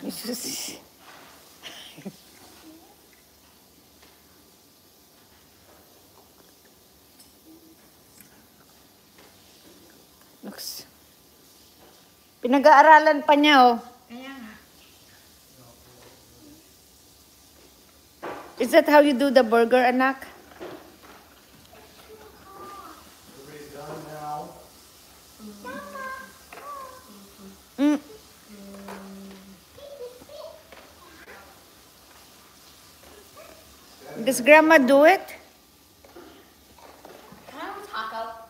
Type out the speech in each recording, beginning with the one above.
Jesus. Looks. Pinag-aaralan pa niya, oh. Kaya nga. Is that how you do the burger, anak? Everybody's done now. Mm. Does Grandma do it? Can I have a taco?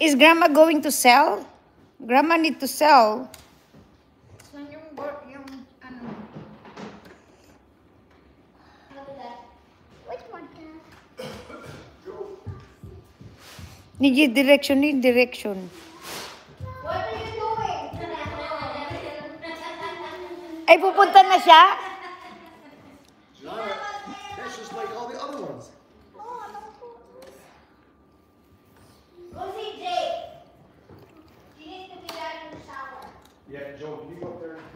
Is Grandma going to sell? Grandma need to sell. Saan yung ano? Which one? Need direction. What are you doing? Ay, pupunta na siya? Gianna, that's just like all the other ones. Go see Jake. She needs to be back in the shower. Yeah, Joe, can you go up there and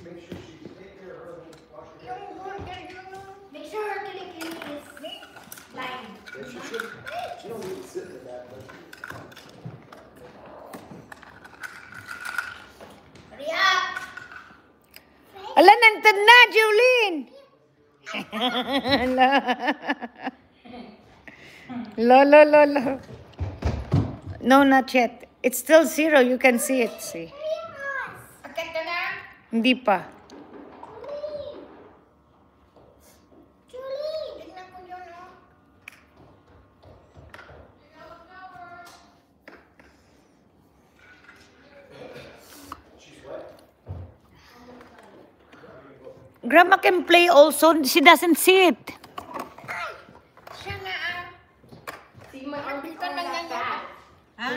make sure she take care of her and wash her hair? Make sure her kitty is lying. Yeah, she should. She don't need to sit in that, but Hurry up! Ala, nantad na, Jolene! Lo. No, not yet. It's still 0. You can see it, see. Akit ka na? Hindi pa. Julie! Tignan ko yun, oh. Grandma can play also. She doesn't see it. Siya nga, ah. See, my arm Hindi ka na yan. Ha?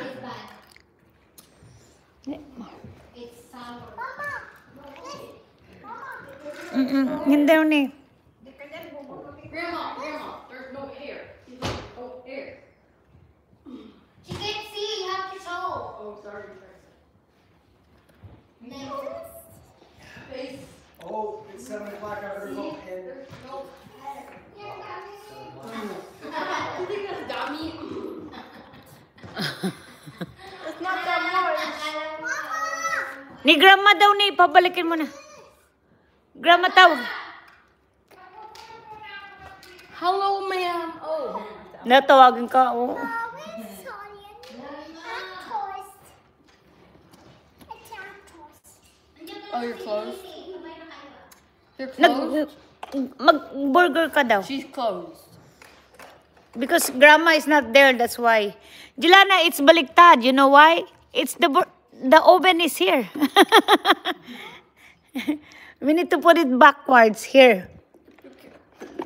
It's sour. Hindi ni. Grandma, there's no hair. No hair. She can't see. You have to show. Oh, sorry. Next. Face. oh, it's 7 o'clock. I better go. And There's no hair. You think that's dummy? It's not that much. Ni Grandma daw ni. Pabalikin mo na. Grandma tawag. Hello, ma'am. Oh. Natawagan ka, oh. Oh, you're closed? You're closed? Mag-burger ka daw. She's closed. Because Grandma is not there, that's why. Jilana, it's baliktad. You know why? It's the oven is here. We need to put it backwards here.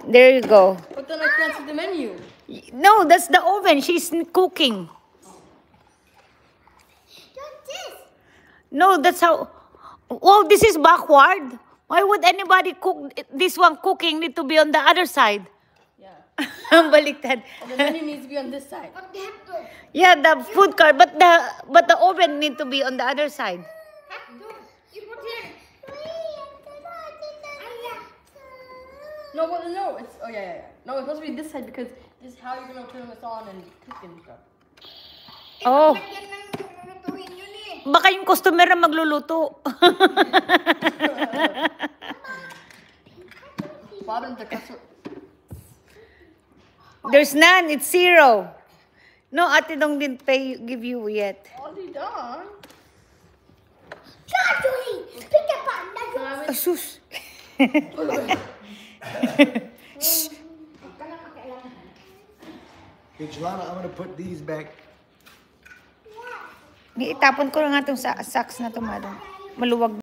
There you go. But then I can't see the menu. No, that's the oven. She's cooking. No, that's how. Oh, this is backward. Why would anybody cook this one? Cooking need to be on the other side. Yeah. Baliktad. And the menu needs to be on this side. Yeah, the food cart, but the oven need to be on the other side. No, but no, it's yeah. No, it's supposed to be this side because this is how you're gonna turn this on and cook and stuff. Oh, Yan ang lulutuin yun eh. baka yung customer na magluluto. Bottom the customer. There's none. It's 0. No, Ate Dong didn't give you yet. Already done. Julie! Pick up on that. Asus. hey, Jelana, I'm gonna put these back. Itapon ko na nga itong socks na ito, madam. Maluwag.